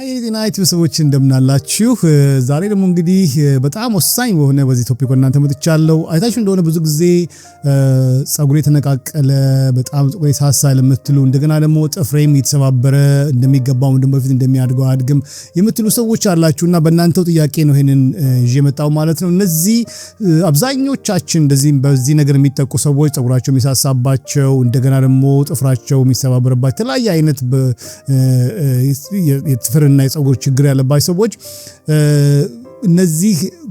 የጤናይት ሰዎች እንደምናላችሁ ዛሬ ደግሞ እንግዲህ በጣም ወሳኝ በሆነ በዚህ ቶፒክ እናንተ መጥቻለሁ። አይታችሁ እንደሆነ ብዙ ጊዜ ጸጉሬ ተነቃቀለ በጣም ጸጉሬ ሳሳ ለምትሉ እንደገና ደግሞ ጥፍሬም የተሰባበረ እንደሚገባው እንደም በፊት እንደሚያድገው አድግም የምትሉ ሰዎች አላችሁና በእናንተው ጥያቄ ነው ይሄንን ይዤ መጣው ማለት ነው። እነዚህ አብዛኞቻችን እንደዚህ በዚህ ነገር የሚጠቁ ሰዎች ጸጉራቸው የሚሳሳባቸው እንደገና ደግሞ ጥፍራቸው የሚሰባበረባቸው ተለያየ አይነት የጥፍርና የጸጉር ችግር ያለባቸው ሰዎች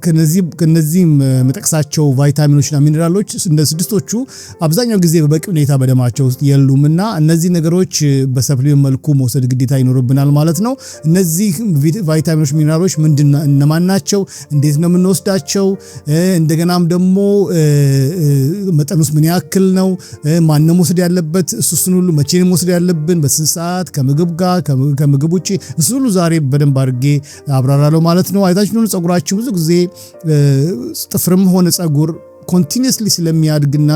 ከነዚህ መጠቅሳቸው ቫይታሚኖችና ሚነራሎች እንደ ስድስቶቹ አብዛኛው ጊዜ በበቂ ሁኔታ በደማቸው ውስጥ የሉምና እነዚህ ነገሮች በሰፕሊመንት መልኩ መውሰድ ግዴታ ይኖርብናል ማለት ነው። እነዚህ ቫይታሚኖች ሚነራሎች እነማን ናቸው? እንዴት ነው የምንወስዳቸው? እንደገናም ደግሞ መጠኑስ ምን ያክል ነው? ማን ነው መውሰድ ያለበት? እሱን ሁሉ መቼ ነው መውሰድ ያለብን? በስንት ሰዓት? ከምግብ ጋር ከምግብ ውጪ? እሱ ሁሉ ዛሬ በደንብ አድርጌ አብራራለሁ ማለት ነው። አይታችሁ ጸጉራችሁ ብዙ ጊዜ ጥፍርም ሆነ ጸጉር ኮንቲኒየስሊ ስለሚያድግና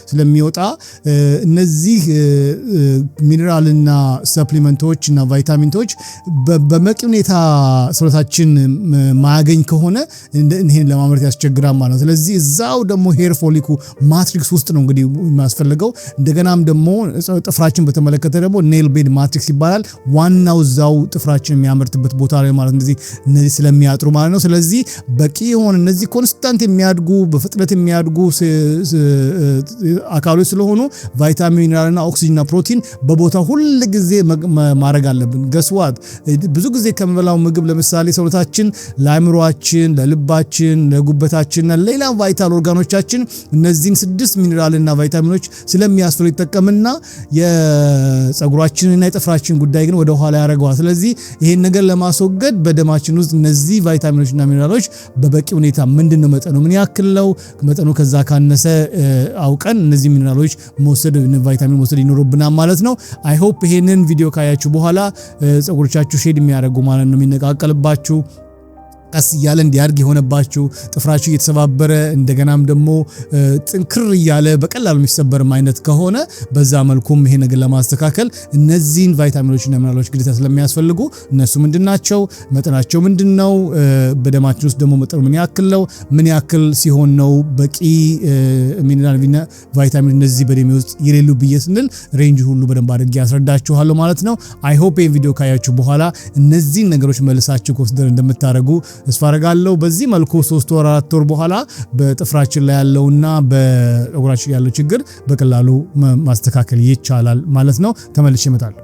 ስለሚወጣ እነዚህ ሚነራልና ሰፕሊመንቶች እና ቫይታሚኖች በበቂ ሁኔታ ሰውነታችን ማያገኝ ከሆነ ይሄን ለማምረት ያስቸግራል ማለት ነው። ስለዚህ እዛው ደግሞ ሄር ፎሊኩ ማትሪክስ ውስጥ ነው እንግዲህ የሚያስፈልገው። እንደገናም ደግሞ ጥፍራችን በተመለከተ ደግሞ ኔል ቤድ ማትሪክስ ይባላል። ዋናው እዛው ጥፍራችን የሚያመርትበት ቦታ ላይ ማለት እነዚህ ስለሚያጥሩ ማለት ነው። ስለዚህ በቂ የሆነ እነዚህ ኮንስታንት የሚያድጉ በፍጥነት የሚያድጉ አካሎች ስለሆኑ ቫይታሚን ሚነራልና ኦክሲጅንና ፕሮቲን በቦታው ሁሉ ጊዜ ማድረግ አለብን። ገስዋት ብዙ ጊዜ ከምንበላው ምግብ ለምሳሌ ሰውነታችን ለአእምሮአችን፣ ለልባችን፣ ለጉበታችንና ሌላ ቫይታል ኦርጋኖቻችን እነዚህን 6 ሚነራልና ቫይታሚኖች ስለሚያስፈልግ ይጠቀምና የጸጉራችንና የጥፍራችን ጉዳይ ግን ወደ ኋላ ያደርገዋል። ስለዚህ ይሄን ነገር ለማስወገድ በደማችን ውስጥ እነዚህ ቫይታሚኖችና ሚነራሎች በበቂ ሁኔታ ምንድነው መጠኑ ምን ያክል ነው መጠኑ ከዛ ካነሰ አውቀን እነዚህ ሚነራሎች መውሰድ ቫይታሚን መውሰድ ይኖርብናል ማለት ነው። አይ ሆፕ ይሄንን ቪዲዮ ካያችሁ በኋላ ጸጉሮቻችሁ ሼድ የሚያደርጉ ማለት ነው የሚነቃቀልባችሁ ቀስ እያለ እንዲያድግ የሆነባችሁ ጥፍራችሁ እየተሰባበረ እንደገናም ደግሞ ጥንክር እያለ በቀላሉ የሚሰበር አይነት ከሆነ በዛ መልኩም ይሄ ነገር ለማስተካከል እነዚህን ቫይታሚኖችና ሚነራሎች ግዴታ ስለሚያስፈልጉ እነሱ ምንድናቸው? መጠናቸው ምንድነው? በደማችን ውስጥ ደግሞ መጠኑ ምን ያክል ነው? ምን ያክል ሲሆን ነው በቂ ሚነራልና ቫይታሚን እነዚህ በደሜ ውስጥ ይሌሉ ብዬ ስንል ሬንጅ ሁሉ በደንብ አድርጌ ያስረዳችኋለሁ ማለት ነው። አይ ሆፕ ይሄን ቪዲዮ ካያችሁ በኋላ እነዚህን ነገሮች መልሳችሁ ኮንሲደር እንደምታደርጉ ተስፋ አደርጋለሁ። በዚህ መልኩ 3 ወር 4 ወር በኋላ በጥፍራችን ላይ ያለውና በጸጉራችን ያለው ችግር በቀላሉ ማስተካከል ይቻላል ማለት ነው። ተመልሼ እመጣለሁ።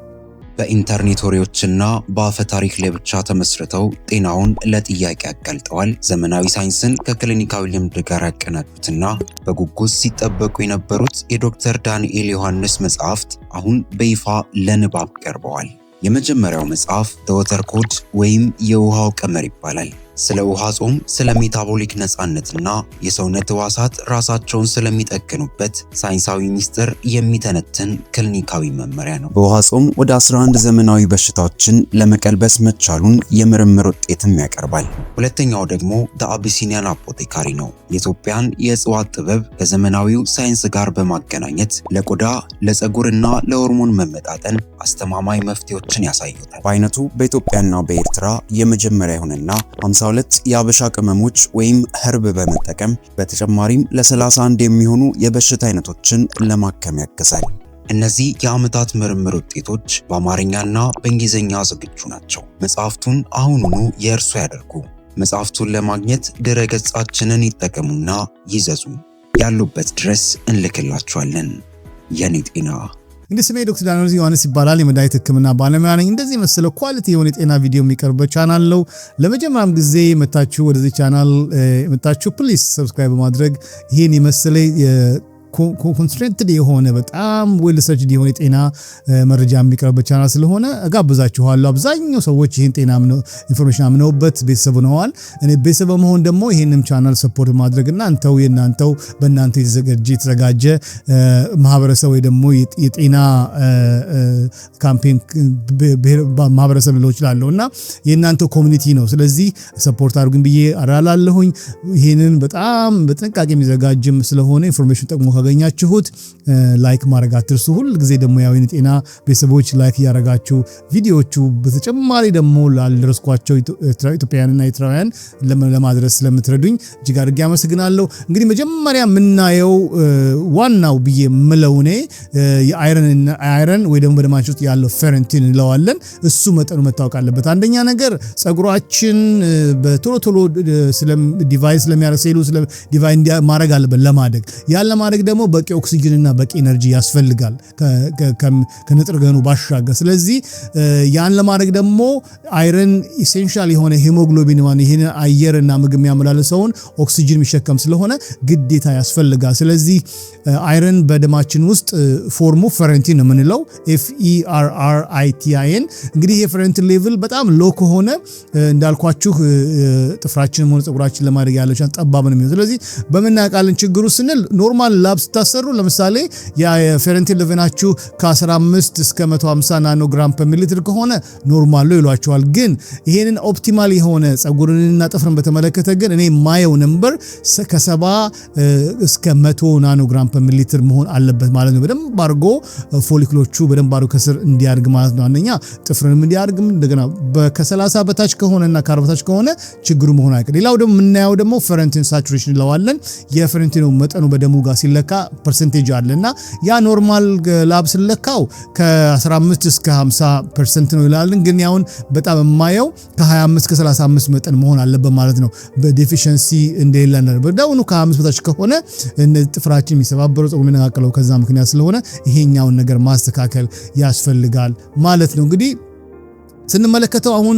በኢንተርኔት ወሬዎችና በአፈ ታሪክ ላይ ብቻ ተመስርተው ጤናውን ለጥያቄ ያጋልጠዋል። ዘመናዊ ሳይንስን ከክሊኒካዊ ልምድ ጋር ያቀናጁትና በጉጉት ሲጠበቁ የነበሩት የዶክተር ዳንኤል ዮሐንስ መጽሐፍት አሁን በይፋ ለንባብ ቀርበዋል። የመጀመሪያው መጽሐፍ ዘ ወተር ኮድ ወይም የውሃው ቀመር ይባላል። ስለ ውሃ ጾም፣ ስለ ሜታቦሊክ ነፃነትና የሰውነት ህዋሳት ራሳቸውን ስለሚጠግኑበት ሳይንሳዊ ሚስጥር የሚተነትን ክሊኒካዊ መመሪያ ነው። በውሃ ጾም ወደ 11 ዘመናዊ በሽታዎችን ለመቀልበስ መቻሉን የምርምር ውጤትም ያቀርባል። ሁለተኛው ደግሞ ዘ አቢሲኒያን አፖቴካሪ ነው። የኢትዮጵያን የእጽዋት ጥበብ ከዘመናዊው ሳይንስ ጋር በማገናኘት ለቆዳ ለፀጉርና ለሆርሞን መመጣጠን አስተማማኝ መፍትሄዎችን ያሳዩታል። በአይነቱ በኢትዮጵያና በኤርትራ የመጀመሪያ የሆነና 52 የአበሻ ቅመሞች ወይም ህርብ በመጠቀም በተጨማሪም ለ31 የሚሆኑ የበሽታ አይነቶችን ለማከም ያግዛል። እነዚህ የዓመታት ምርምር ውጤቶች በአማርኛና በእንግሊዝኛ ዝግጁ ናቸው። መጽሐፍቱን አሁኑኑ የእርሱ ያደርጉ። መጽሐፍቱን ለማግኘት ድረ-ገጻችንን ይጠቀሙና ይዘዙ። ያሉበት ድረስ እንልክላችኋለን። የኔ ጤና እንግዲህ ስሜ ዶክተር ዳንኤል ዮሐንስ ይባላል። የመድኃኒት ህክምና ባለሙያ ነኝ። እንደዚህ መሰለ ኳሊቲ የሆነ ጤና ቪዲዮ የሚቀርብበት ቻናል ነው። ለመጀመሪያም ጊዜ መጣችሁ ወደዚህ ቻናል መጣችሁ ፕሊዝ ሰብስክራይብ በማድረግ ይሄን የመሰለ ኮንሰንትሬትድ የሆነ በጣም ዌል ሪሰርችድ የሆነ ጤና መረጃ የሚቀርብበት ቻናል ስለሆነ እጋብዛችኋለሁ። አብዛኛው ሰዎች ይሄን ጤና ኢንፎርሜሽን አምነውበት ቤተሰብ ሆነዋል። እኔ ቤተሰብ መሆን ደግሞ ይሄንም ቻናል ሰፖርት ማድረግና የእናንተው በእናንተ የተዘጋጀ ማህበረሰብ ወይ ደግሞ የጤና ካምፔን ማህበረሰብ ሊሆን ይችላልና የእናንተው ኮሚኒቲ ነው። ስለዚህ ሰፖርት አድርጉኝ ብዬ አራላለሁኝ። ይሄንን በጣም በጥንቃቄ የሚዘጋጅም ስለሆነ ኢንፎርሜሽን ጠቅሞ ካገኛችሁት ላይክ ማድረግ አትርሱ። ሁል ጊዜ ደግሞ ያው የጤና ቤተሰቦች ላይክ ያደረጋችሁ ቪዲዮዎቹ በተጨማሪ ደግሞ ላልደረስኳቸው ኢትዮጵያውያንና ኤርትራውያን ለማድረስ ስለምትረዱኝ እጅግ አድርጌ አመሰግናለሁ። እንግዲህ መጀመሪያ የምናየው ዋናው ብዬ የምለው እኔ የአይረን ወይ ደግሞ በደማችን ውስጥ ያለው ፌረንቲን እንለዋለን። እሱ መጠኑ መታወቅ አለበት። አንደኛ ነገር ጸጉራችን በቶሎ ዲቫይስ ስለሚያደርግ ሴሉ ዲቫይስ ማድረግ አለበት ለማደግ። ያን ለማደግ ደግሞ በቂ ኦክሲጅንና በቂ ኤነርጂ ያስፈልጋል ከንጥረ ነገሩ ባሻገር። ስለዚህ ያን ለማድረግ ደግሞ አይረን ኢሴንሻል የሆነ ሄሞግሎቢን ማለት ይሄን አየርና ምግብ የሚያመላልሰውን ኦክሲጅን የሚሸከም ስለሆነ ግዴታ ያስፈልጋል። ስለዚህ አይረን በደማችን ውስጥ ፎርሙ ፈረንቲን ነው የምንለው FERRITIN። እንግዲህ የፈረንቲን ሌቭል በጣም ሎ ከሆነ እንዳልኳችሁ ጥፍራችንን ሆነ ጸጉራችን ለማድረግ ያለው ቻንስ ጠባብ ነው የሚሆነው። ስለዚህ በመናቃልን ችግሩ ስንል ኖርማል ላብ ስታሰሩ ለምሳሌ የፈረንቲን ሌቭላችሁ ከ15 እስከ 150 ናኖግራም ፐር ሚሊሊትር ከሆነ ኖርማል ነው ይሏቸዋል። ግን ይሄንን ኦፕቲማል የሆነ ጸጉርንና ጥፍርን በተመለከተ ግን እኔ ማየው ነምበር ከ70 እስከ 100 ናኖግራም ፐር ሚሊሊትር መሆን አለበት ማለት ነው። በደንብ አድርጎ ፎሊክሎቹ በደንብ አድርጎ ከስር እንዲያድግ ማለት ነው። አንደኛ ጥፍርንም እንዲያድግ እንደገና ከ30 በታች ከሆነና ከ40 በታች ከሆነ ችግሩ መሆን አይቀር። ሌላው ደግሞ የምናየው ደግሞ ፈረንቲን ሳቹሬሽን እንለዋለን። የፈረንቲኑ መጠኑ በደሙ ጋር ሲለካ ፐርሰንቴጅ አለና ያ ኖርማል ላብ ሲለካው ከ15 እስከ 50% ነው ይላልን። ግን ያውን በጣም የማየው ከ25 እስከ 35 መጠን መሆን አለበት ማለት ነው። በዴፊሺየንሲ እንደሌለ ነገር በዳውኑ ከ25 በታች ከሆነ ጥፍራችን የሚሰባበረው ጸጉር የሚነቃቀለው ከዛ ምክንያት ስለሆነ ይሄኛውን ነገር ማስተካከል ያስፈልጋል ማለት ነው። እንግዲህ ስንመለከተው አሁን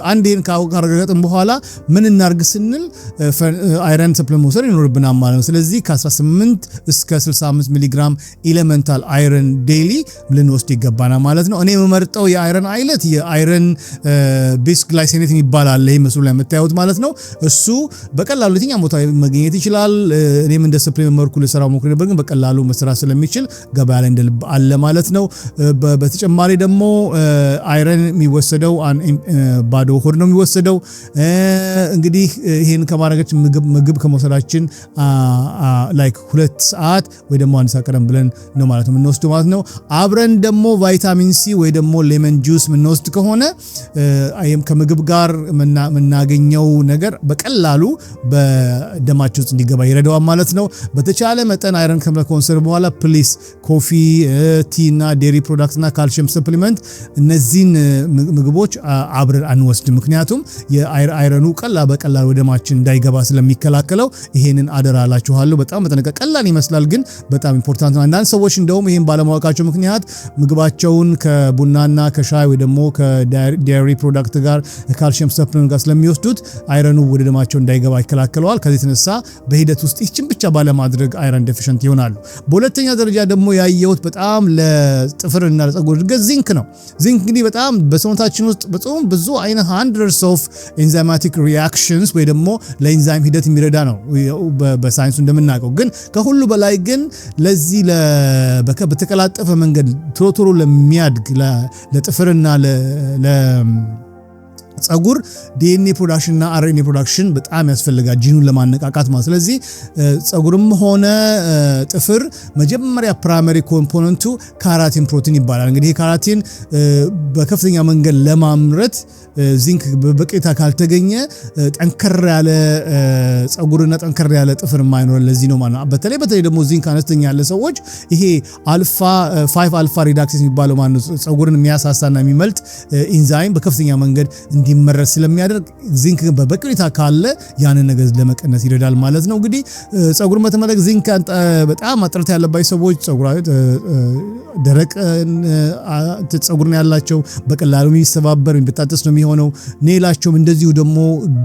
አንድ ይሄን ካረጋገጥን በኋላ ምን እናርግ ስንል አይረን ሰፕሊመንት መውሰድ ይኖርብናል ማለት ነው። ስለዚህ ከ18 እስከ 65 ሚሊግራም ኤሌመንታል አይረን ዴይሊ ልንወስድ ይገባናል ማለት ነው። እኔ የምመርጠው የአይረን አይነት የአይረን ቤስ ግላይሴኔት ይባላል። ይሄ መስሉ ላይ የምታዩት ማለት ነው። እሱ በቀላሉ የትኛው ቦታ መገኘት ይችላል። እኔም እንደ ሰፕሊመንት መርኩ ልሰራው ሞክሬ ነበር፣ ግን በቀላሉ መስራት ስለሚችል ገበያ ላይ እንደልብ አለ ማለት ነው። በተጨማሪ ደግሞ አይረን የሚወሰደው ባዶ ሆድ ነው የሚወሰደው። እንግዲህ ይሄን ከማድረጋችን ምግብ ከመውሰዳችን ላይክ 2 ሰዓት ወይ ደግሞ 1 ሰዓት ቀደም ብለን ነው ማለት ነው የምንወስደው ማለት ነው። አብረን ደግሞ ቫይታሚን ሲ ወይ ደግሞ ሌመን ጁስ የምንወስድ ከሆነ አይም ከምግብ ጋር የምናገኘው ነገር በቀላሉ በደማችን ውስጥ እንዲገባ ይረዳዋል ማለት ነው። በተቻለ መጠን አይረን ከመኮንሰር በኋላ ፕሊስ ኮፊ፣ ቲ እና ዴሪ ፕሮዳክት እና ካልሲየም ሰፕሊመንት እነዚህን ምግቦች አብረን አንወስድ። ምክንያቱም የአይረኑ በቀላል ወደ ደማችን እንዳይገባ ስለሚከላከለው ይሄንን አደራላችኋለሁ። በጣም በተነቀ ቀላል ይመስላል፣ ግን በጣም ኢምፖርታንት ነው። አንዳንድ ሰዎች እንደውም ይሄን ባለማወቃቸው ምክንያት ምግባቸውን ከቡናና ከሻይ ወይ ደግሞ ከዳይሪ ፕሮዳክት ጋር ካልሲየም ሰፕሊመንት ጋር ስለሚወስዱት አይረኑ ወደ ደማቸው እንዳይገባ ይከላከለዋል። ከዚህ የተነሳ በሂደት ውስጥ ይህችን ብቻ ባለማድረግ አይረን ዴፊሽንት ይሆናሉ። በሁለተኛ ደረጃ ደግሞ ያየሁት በጣም ለጥፍርና ለፀጉር እድገት ዚንክ ነው። ዚንክ እንግዲህ በጣም በሰውነታችን ውስጥ በጣም ብዙ አይነት hundreds of enzymatic reactions ወይ ደግሞ ለኢንዛይም ሂደት የሚረዳ ነው በሳይንሱ እንደምናውቀው። ግን ከሁሉ በላይ ግን ለዚህ በተቀላጠፈ መንገድ ቶሎ ለሚያድግ ለጥፍርና ፀጉር ዲኤንኤ ፕሮዳክሽን እና አርኤንኤ ፕሮዳክሽን በጣም ያስፈልጋል ጂኑን ለማነቃቃት ማለት። ስለዚህ ፀጉርም ሆነ ጥፍር መጀመሪያ ፕራይመሪ ኮምፖነንቱ ካራቲን ፕሮቲን ይባላል። እንግዲህ ካራቲን በከፍተኛ መንገድ ለማምረት ዚንክ በበቂታ ካልተገኘ ጠንከር ያለ ፀጉርና ጠንከር ያለ ጥፍር የማይኖር ለዚህ ነው ማለት ነው። በተለይ ደግሞ ዚንክ አነስተኛ ያለ ሰዎች ይሄ አልፋ 5 አልፋ ሪዳክሴስ የሚባለው ማለት ነው ፀጉርን የሚያሳሳና የሚመልጥ ኢንዛይም በከፍተኛ መንገድ እንዲመረት ስለሚያደርግ ዚንክ በበቂታ ካለ ያንን ነገር ለመቀነስ ይረዳል ማለት ነው። እንግዲህ ፀጉርን በተመለከተ ዚንክ በጣም እጥረት ያለባቸው ሰዎች ደረቅ ፀጉርን ያላቸው በቀላሉ የሚሰባበር የሚበጣጠስ ነው የሚሆነው። ኔላቸውም እንደዚሁ ደግሞ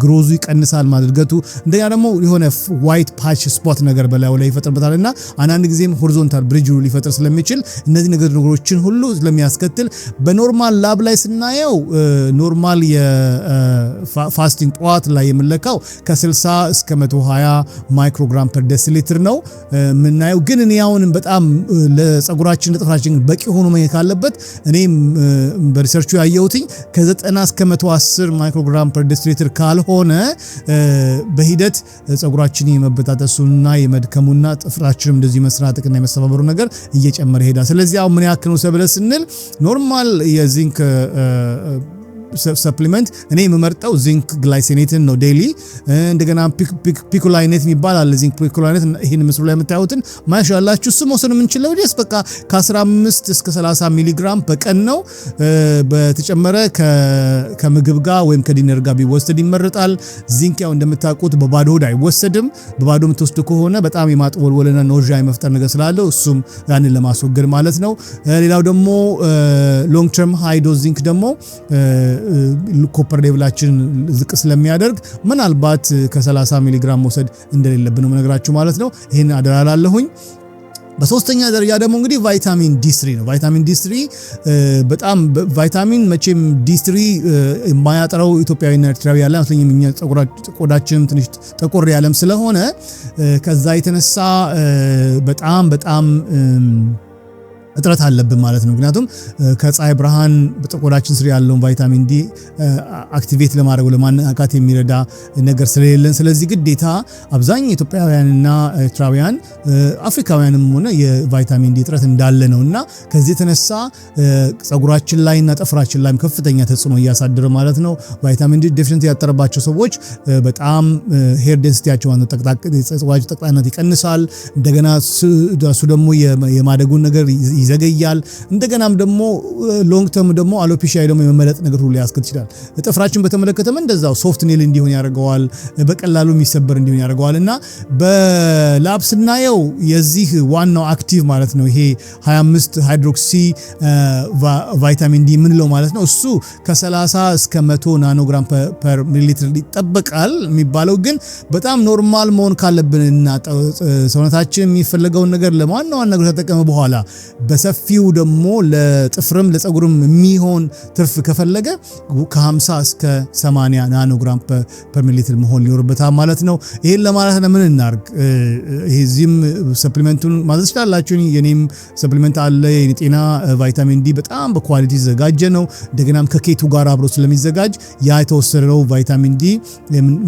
ግሮዙ ይቀንሳል ማድረግቱ። እንደኛ ደግሞ የሆነ ዋይት ፓች ስፖት ነገር በላዩ ላይ ይፈጥርበታልና አንዳንድ ጊዜም ሆሪዞንታል ብሪጅ ሊፈጥር ስለሚችል እነዚህ ነገሮችን ሁሉ ስለሚያስከትል በኖርማል ላብ ላይ ስናየው ኖርማል የፋስቲንግ ጠዋት ላይ የምንለካው ከ60 እስከ 120 ማይክሮግራም ፐር ዴሲሊትር ነው የምናየው። ግን እኔ አሁን በጣም ለፀጉራችን ለጥፍራችን ጥፍራችን በቂ ሆኖ መገኘት ካለበት እኔም በሪሰርቹ ያየሁትኝ ከ90 እስከ 110 ማይክሮግራም ፐር ዴሲሊትር ካልሆነ በሂደት ፀጉራችን የመበጣጠሱና የመድከሙና ጥፍራችንም እንደዚህ መስራጥና የመሰባበሩ ነገር እየጨመረ ይሄዳል። ስለዚህ አሁን ምን ያክል ነው ሰብለ ስንል ኖርማል የዚንክ ሰፕሊመንት እኔ የምመርጠው ዚንክ ግላይሲኔትን ነው ዴይሊ። እንደገና ፒኮላይኔት የሚባል አለ ዚንክ ፒኮላይኔት፣ ይሄን ምስሉ ላይ የምታዩትን ማሻአላችሁ እሱ መውሰድ የምንችለው ደስ በቃ ከ15 እስከ 30 ሚሊግራም በቀን ነው። በተጨመረ ከምግብ ጋር ወይም ከዲነር ጋር ቢወሰድ ይመረጣል። ዚንክ ያው እንደምታውቁት በባዶ ሆድ አይወሰድም። በባዶ የምትወስዱ ከሆነ በጣም የማጥወልወልና ኖዣ የመፍጠር ነገር ስላለው እሱም ያንን ለማስወገድ ማለት ነው። ሌላው ደግሞ ሎንግ ተርም ሃይ ዶዝ ዚንክ ደግሞ ኮፐር ሌቭላችን ዝቅ ስለሚያደርግ ምናልባት ከ30 ሚሊግራም መውሰድ እንደሌለብን ነው የምነግራችሁ ማለት ነው። ይሄን አደራላለሁኝ። በሶስተኛ ደረጃ ደግሞ እንግዲህ ቫይታሚን ዲ3 ነው። ቫይታሚን ዲ3 በጣም ቫይታሚን መቼም ዲ3 የማያጠራው ኢትዮጵያዊና ኤርትራዊ ያለ አትለኝም። እኛ ቆዳችን ትንሽ ጠቆር ያለም ስለሆነ ከዛ የተነሳ በጣም እጥረት አለብን ማለት ነው። ምክንያቱም ከፀሐይ ብርሃን በቆዳችን ስር ያለውን ቫይታሚን ዲ አክቲቬት ለማድረግ ለማነቃቃት የሚረዳ ነገር ስለሌለን፣ ስለዚህ ግዴታ አብዛኛው ኢትዮጵያውያንና ኤርትራውያን አፍሪካውያንም ሆነ የቫይታሚን ዲ እጥረት እንዳለ ነውና ከዚህ የተነሳ ፀጉራችን ላይና ጥፍራችን ላይ ከፍተኛ ተጽዕኖ እያሳደረ ማለት ነው። ቫይታሚን ዲ ዴፊሽንሲ ያጠረባቸው ሰዎች በጣም ሄር ዴንሲቲያቸው ፀጉራቸው ጠቅጣይነት ይቀንሳል። እንደገና እሱ ደግሞ የማደጉን ነገር ይዘገያል። እንደገናም ደግሞ ሎንግ ተርም ደግሞ አሎፔሺያ ደግሞ የመመለጥ ነገር ሁሉ ያስከትል ይችላል። ጥፍራችን በተመለከተም እንደዛው ሶፍት ኔል እንዲሆን ያደርገዋል፣ በቀላሉ የሚሰበር እንዲሆን ያደርገዋል እና በላብ ስናየው የዚህ ዋናው አክቲቭ ማለት ነው ይሄ 25 ሃይድሮክሲ ቫይታሚን ዲ ምንለው ማለት ነው። እሱ ከ30 እስከ 100 ናኖግራም ፐር ሚሊሊትር ይጠበቃል የሚባለው ግን በጣም ኖርማል መሆን ካለብንና ሰውነታችን የሚፈልገውን ነገር ለማንኛውም ነገር ተጠቀመ በኋላ በሰፊው ደግሞ ለጥፍርም ለፀጉርም የሚሆን ትርፍ ከፈለገ ከ50 እስከ 80 ናኖግራም ፐር ሚሊሊትር መሆን ሊኖርበታል ማለት ነው። ይሄን ለማለት ምን እናርግ? እዚህም ሰፕሊመንቱን ማዘዝ ይችላልላችሁ። የኔም ሰፕሊመንት አለ የጤና ቫይታሚን ዲ በጣም በኳሊቲ ዘጋጀ ነው። እንደገናም ከኬቱ ጋር አብሮ ስለሚዘጋጅ ያ የተወሰደው ቫይታሚን ዲ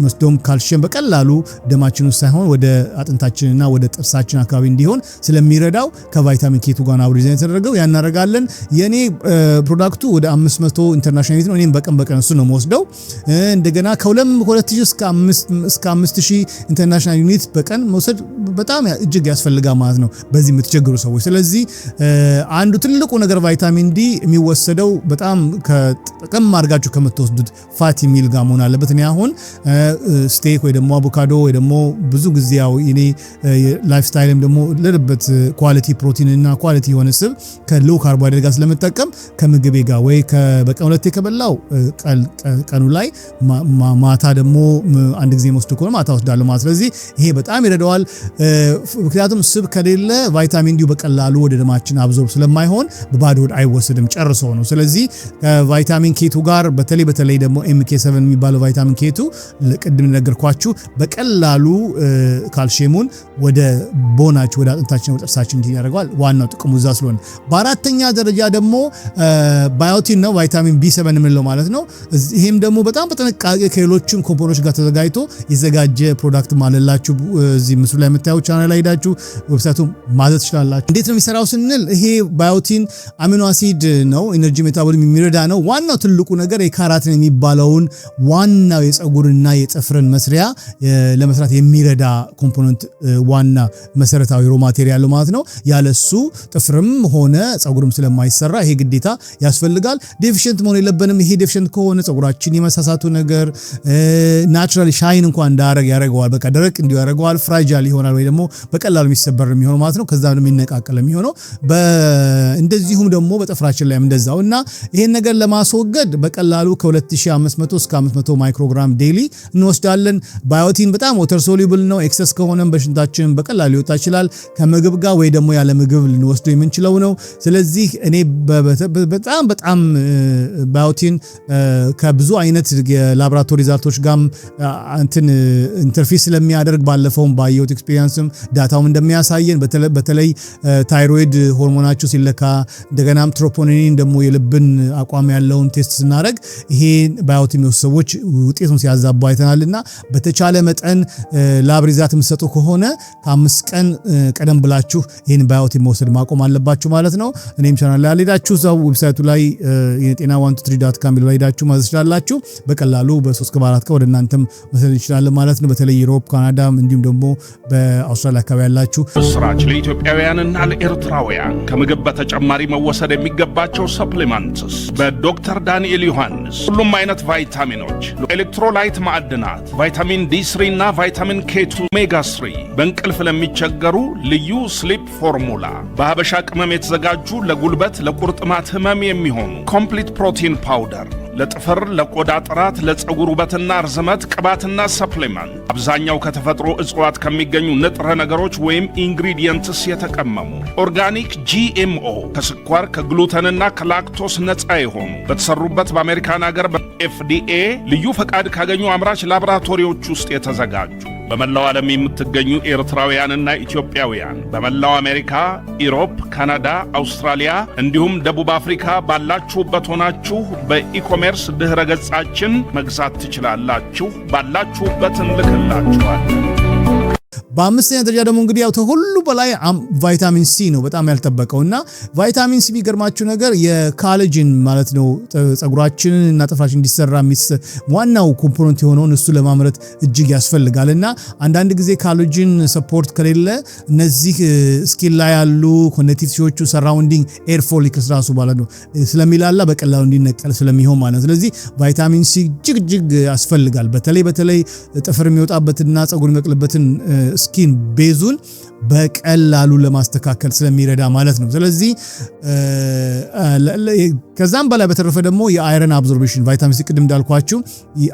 መስዶም ካልሽየም በቀላሉ ደማችን ውስጥ ሳይሆን ወደ አጥንታችንና ወደ ጥርሳችን አካባቢ እንዲሆን ስለሚረዳው ከቫይታሚን ኬቱ ጋር አብሮ ዲዛይን የተደረገው ያናረጋለን። የኔ ፕሮዳክቱ ወደ 500 ኢንተርናሽናል ዩኒት ነው። እኔም በቀን እሱ ነው የምወስደው። እንደገና ከ2000 እስከ 5000 ኢንተርናሽናል ዩኒት በቀን መውሰድ በጣም እጅግ ያስፈልጋል ማለት ነው በዚህ የምትቸገሩ ሰዎች። ስለዚህ አንዱ ትልቁ ነገር ቫይታሚን ዲ የሚወሰደው በጣም ከጥቅም አድርጋችሁ ከምትወስዱት ፋቲ ሚል ጋር መሆን አለበት። እኔ አሁን ስቴክ ወይ ደግሞ አቮካዶ ወይ ደግሞ ብዙ ጊዜ ያው እኔ ላይፍ ስታይልም ደግሞ ለልበት ኳሊቲ ፕሮቲን እና ኳሊቲ የሆነ ስብ ከሎ ካርቦሃይድሬት ጋር ስለምጠቀም ከምግቤ ጋር ወይ በቀን ሁለቴ ከበላው ቀኑ ላይ ማታ ደግሞ አንድ ጊዜ ወስዶ ከሆነ ማታ ወስዳለሁ ማለት። ስለዚህ ይሄ በጣም ይረዳዋል። ምክንያቱም ስብ ከሌለ ቫይታሚን ዲ በቀላሉ ወደ ደማችን አብዞርብ ስለማይሆን በባዶ ሆድ አይወሰድም ጨርሶ ነው። ስለዚህ ቫይታሚን ኬቱ ጋር በተለይ ደግሞ ኤምኬ7 የሚባለው ቫይታሚን ኬቱ ቅድም ነገርኳችሁ በቀላሉ ካልሲየሙን ወደ ቦናችሁ ወደ አጥንታችን ወደ ጥርሳችን ያደርገዋል። ዋናው ጥቅሙ እዛ ስለሆነ በአራተኛ ደረጃ ደግሞ ባዮቲን ነው ቫይታሚን ቢ7 የምንለው ማለት ነው። ይሄም ደግሞ በጣም በጥንቃቄ ከሌሎችም ኮምፖነንቶች ጋር ተዘጋጅቶ የተዘጋጀ ፕሮዳክት ማለላችሁ እዚህ ምስሉ ላይ የምታዩት ቻናል ላይ ሄዳችሁ ዌብሳይቱ ማዘዝ ትችላላችሁ። እንዴት ነው የሚሰራው ስንል ይሄ ባዮቲን አሚኖ አሲድ ነው፣ ኢነርጂ ሜታቦሊዝም የሚረዳ ነው። ዋናው ትልቁ ነገር የካራቲን የሚባለውን ዋናው የፀጉርና የጥፍርን መስሪያ ለመስራት የሚረዳ ኮምፖነንት ዋና መሰረታዊ ሮ ማቴሪያል ማለት ነው። ያለሱ ጥፍርም ሆነ ፀጉርም ስለማይሰራ ይሄ ግዴታ ያስፈልጋል። ዴፊሽንት መሆን የለብንም። ይሄ ዴፊሽንት ከሆነ ፀጉራችን የመሳሳቱ ነገር ናቹራሊ ሻይን እንኳን እንዳያረግ ያረጋዋል። በቃ ደረቅ እንዲሁ ያረጋዋል። ፍራጃል ይሆናል ወይ ደግሞ በቀላሉ የሚሰበር የሚሆነው ማለት ነው። ከዛ ነው የሚነቃቀል የሚሆነው። እንደዚሁም ደግሞ በጥፍራችን ላይም እንደዛው እና ይሄን ነገር ለማስወገድ በቀላሉ ከ2500 እስከ 500 ማይክሮግራም ዴይሊ እንወስዳለን። ባዮቲን በጣም ወተር ሶሉብል ነው። ኤክሰስ ከሆነም በሽንታችን በቀላሉ ሊወጣ ይችላል። ከምግብ ጋር ወይ ደግሞ ያለ ምግብ ልንወስደው የምንችለው ነው። ስለዚህ እኔ በጣም ባዮቲን ከብዙ አይነት የላቦራቶሪ ሪዛልቶች ጋር ኢንተርፌስ ስለሚያደርግ ባለፈውም ባየሁት ኤክስፒሪየንስም ዳታውም እንደሚያሳየን በተለይ ታይሮይድ ሆርሞናቸው ሲለካ እንደገናም ትሮፖኒን ደግሞ የልብን አቋም ያለውን ቴስት ስናደርግ ይሄ ባዮቲን የሚወስዱ ሰዎች ውጤቱን ሲያዛቡ አይተናልና በተቻለ መጠን ላብ ሪዛልት የምትሰጡ ከሆነ ከ5 ቀን ቀደም ብላችሁ ይሄን ባዮቲን መውሰድ ማቆም አለባችሁ ማለት ነው። እኔም ቻናል ላይ ሄዳችሁ እዛው ዌብሳይቱ ላይ የጤና123.com ላይ ሄዳችሁ ማዘዝ ትችላላችሁ። በቀላሉ በ3-4 ቀን ወደ እናንተም መሰለኝ ይችላል ማለት ነው። በተለይ ዩሮፕ፣ ካናዳ እንዲሁም ደግሞ በአውስትራሊያ አካባቢ ያላችሁ ስራች ለኢትዮጵያውያንና ለኤርትራውያን ከምግብ በተጨማሪ መወሰድ የሚገባቸው ሰፕሊመንትስ በዶክተር ዳንኤል ዮሐንስ ሁሉም አይነት ቫይታሚኖች፣ ኤሌክትሮላይት፣ ማዕድናት፣ ቫይታሚን ዲ3 እና ቫይታሚን K2 ኦሜጋ 3 በእንቅልፍ ለሚቸገሩ ልዩ ስሊፕ ፎርሙላ በሀበሻ ቅመም የተዘጋጁ ለጉልበት ለቁርጥማት ህመም የሚሆኑ ኮምፕሊት ፕሮቲን ፓውደር ለጥፍር ለቆዳ ጥራት ለፀጉር ውበትና ርዝመት ቅባትና ሰፕሊመንት አብዛኛው ከተፈጥሮ እጽዋት ከሚገኙ ንጥረ ነገሮች ወይም ኢንግሪዲየንትስ የተቀመሙ ኦርጋኒክ GMO ከስኳር ከግሉተንና ከላክቶስ ነፃ የሆኑ በተሰሩበት በአሜሪካን ሀገር በFDA ልዩ ፈቃድ ካገኙ አምራች ላቦራቶሪዎች ውስጥ የተዘጋጁ በመላው ዓለም የምትገኙ ኤርትራውያንና ኢትዮጵያውያን በመላው አሜሪካ፣ ኢሮፕ፣ ካናዳ፣ አውስትራሊያ እንዲሁም ደቡብ አፍሪካ ባላችሁበት ሆናችሁ በኢኮሜርስ ድህረ ገጻችን መግዛት ትችላላችሁ። ባላችሁበት እንልክላችኋለን። በአምስተኛ ደረጃ ደግሞ እንግዲህ ያው ሁሉ በላይ ቫይታሚን ሲ ነው በጣም ያልተጠበቀውና ቫይታሚን ሲ የሚገርማችሁ ነገር የኮላጅን ማለት ነው ፀጉራችንን እና ጥፍራችን እንዲሰራ ዋናው ኮምፖነንት የሆነውን እሱ ለማምረት እጅግ ያስፈልጋልና አንዳንድ ጊዜ ኮላጅን ሰፖርት ከሌለ እነዚህ ስኪን ላይ ያሉ ኮኔክቲቭ ቲሹዎቹ ሰራውንዲንግ ኤር ፎሊክስ ራሱ ማለት ነው ስለሚላላ በቀላሉ እንዲነቀል ስለሚሆን ማለት ነው። ስለዚህ ቫይታሚን ሲ እጅግ ያስፈልጋል። በተለይ ጥፍር የሚወጣበትና ፀጉር የሚበቅልበትን ስኪን ቤዙን በቀላሉ ለማስተካከል ስለሚረዳ ማለት ነው። ስለዚህ ከዛም በላይ በተረፈ ደግሞ የአይረን አብዞርፕሽን ቫይታሚን ሲ ቅድም እንዳልኳችሁ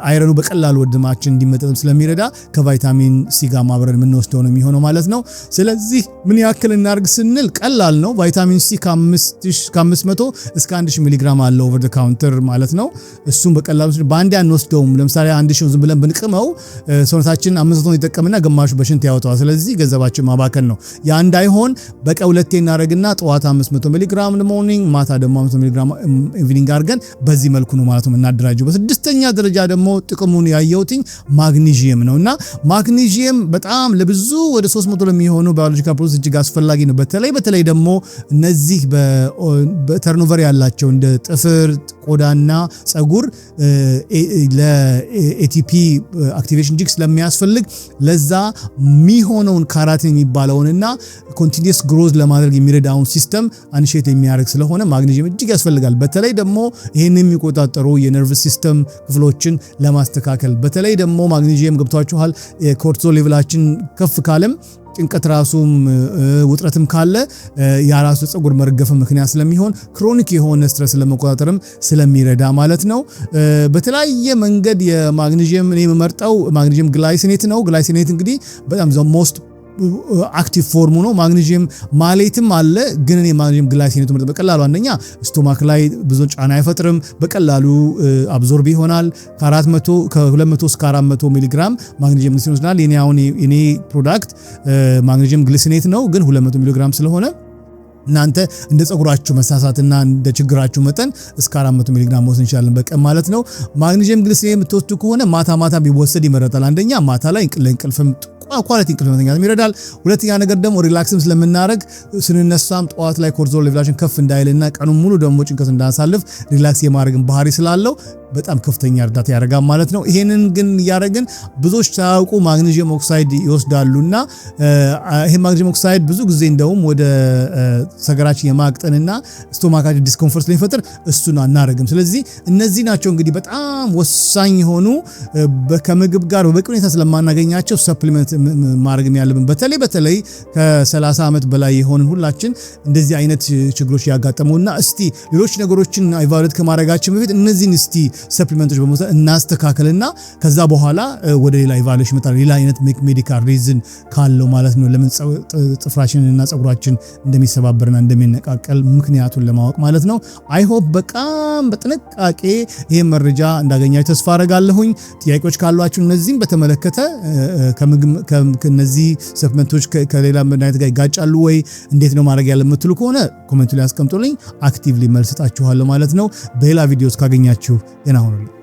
አይረኑ በቀላሉ ወደ ደማችን እንዲመጠጥ ስለሚረዳ ከቫይታሚን ሲ ጋር ማብረን የምንወስደው ነው የሚሆነው ማለት ነው። ስለዚህ ምን ያክል እናርግ ስንል ቀላል ነው። ቫይታሚን ሲ ከ500 እስከ 1000 ሚሊግራም አለ ኦቨር ዘ ካውንተር ማለት ነው። እሱም በቀላሉ በአንዴ አንወስደውም። ለምሳሌ 1000 ዝም ብለን ብንቅመው ሰውነታችን 500 ይጠቀምና ግማሹ በሽንት ያወጣዋል። ስለዚህ ገንዘባችን ማባከን ነው። ያ እንዳይሆን በቀን 2 እናደርግና ጠዋት 500 ሚሊግራም ሞርኒንግ ማታ ደግሞ 500 ሚሊግራም ኢቭኒንግ አድርገን በዚህ መልኩ ነው ማለት ነው እናደራጀው። በስድስተኛ ደረጃ ደግሞ ጥቅሙን ያየውትኝ ማግኒዥየም ነውና ማግኒዥየም በጣም ለብዙ ወደ 300 ለሚሆኑ ባዮሎጂካል ፕሮሰስ እጅግ አስፈላጊ ነው። በተለይ ደግሞ እነዚህ በተርኖቨር ያላቸው እንደ ጥፍር፣ ቆዳና ፀጉር ለኤቲፒ አክቲቬሽን እጅግ ስለሚያስፈልግ ለዛ የሚሆነውን ካራቲን የሚባለውንና ኮንቲኒየስ ግሮዝ ለማድረግ የሚረዳውን ሲስተም አንሼት የሚያደርግ ስለሆነ ማግኒዥየም እጅግ ያስፈልጋል። በተለይ ደግሞ ይሄን የሚቆጣጠሩ የነርቭ ሲስተም ክፍሎችን ለማስተካከል በተለይ ደግሞ ማግኒዥየም ገብቷችኋል የኮርቲዞል ሌቭላችን ከፍ ካለም ጭንቀት ራሱም ውጥረትም ካለ ያራሱ ፀጉር መርገፍ ምክንያት ስለሚሆን ክሮኒክ የሆነ ስትረስ ለመቆጣጠርም ስለሚረዳ ማለት ነው። በተለያየ መንገድ የማግኒዥየም እኔ የምመርጠው ማግኒዥየም ግላይሲኔት ነው። ግላይሲኔት እንግዲህ በጣም ሞስት አክቲቭ ፎርሙ ነው። ማግኒዥየም ማሌትም አለ፣ ግን እኔ ማግኒዥየም ግላይሲኔቱ ማለት በቀላሉ አንደኛ ስቶማክ ላይ ብዙ ጫና አይፈጥርም፣ በቀላሉ አብዞርብ ይሆናል። ከ200 እስከ 400 ሚሊግራም ማግኒዥየም ግሊሲኔት ይወስዳል። የኔ ፕሮዳክት ማግኒዥየም ግሊሲኔት ነው፣ ግን 200 ሚሊግራም ስለሆነ እናንተ እንደ ፀጉራችሁ መሳሳትና እንደ ችግራችሁ መጠን እስከ 400 ሚሊግራም መውሰድ እንችላለን በቀን ማለት ነው። ማግኒዥየም ግሊሲኔት የምትወስዱ ከሆነ ማታ ቢወሰድ ይመረጣል። አንደኛ ማታ ላይ እንቅልፍም ኳሊቲ እንቅልፍ ለማግኘት ይረዳል። ሁለተኛ ነገር ደግሞ ሪላክስም ስለምናደርግ ስንነሳም ጠዋት ላይ ኮርቲዞል ሌቭላችን ከፍ እንዳይልና ቀኑን ሙሉ ደግሞ ጭንቀት እንዳናሳልፍ ሪላክስ የማድረግን ባህሪ ስላለው በጣም ከፍተኛ እርዳታ ያደርጋል ማለት ነው። ይሄንን ግን ያረጋግን ብዙዎች ሳያውቁ ማግኒዥየም ኦክሳይድ ይወስዳሉና ይሄ ማግኒዥየም ኦክሳይድ ብዙ ጊዜ እንደውም ወደ ሰገራችን የማቅጠንና ስቶማካችን ዲስኮምፎርት ስለሚፈጥር እሱን አናረግም። ስለዚህ እነዚህ ናቸው እንግዲህ በጣም ወሳኝ የሆኑ ከምግብ ጋር በበቂ ሁኔታ ስለማናገኛቸው ሰፕሊመንት ማድረግ ያለብን በተለይ ከ30 ዓመት በላይ የሆንን ሁላችን እንደዚህ አይነት ችግሮች ያጋጠሙና እስቲ ሌሎች ነገሮችን ኢቫሉዌት ከማድረጋችን በፊት እነዚህን እስቲ ሰፕሊመንቶች በመውሰድ እናስተካከልና ከዛ በኋላ ወደ ሌላ ኢቫሉዌሽን መጣ ሌላ አይነት ሜዲካል ሪዝን ካለው ማለት ነው ለምን ጥፍራችንና ጸጉራችን እንደሚሰባበርና እንደሚነቃቀል ምክንያቱን ለማወቅ ማለት ነው። አይ ሆፕ በጣም በጥንቃቄ ይሄ መረጃ እንዳገኛችሁ ተስፋ አደርጋለሁኝ። ጥያቄዎች ካሏችሁ እነዚህን በተመለከተ ከነዚህ ሰፕሊመንቶች ከሌላ መድኃኒት ጋር ይጋጫሉ ወይ እንዴት ነው ማድረግ ያለ የምትሉ ከሆነ ኮሜንት ላይ አስቀምጡልኝ። አክቲቭሊ መልስ እሰጣችኋለሁ ማለት ነው። በሌላ ቪዲዮስ ካገኛችሁ ደህና ሁኑልኝ።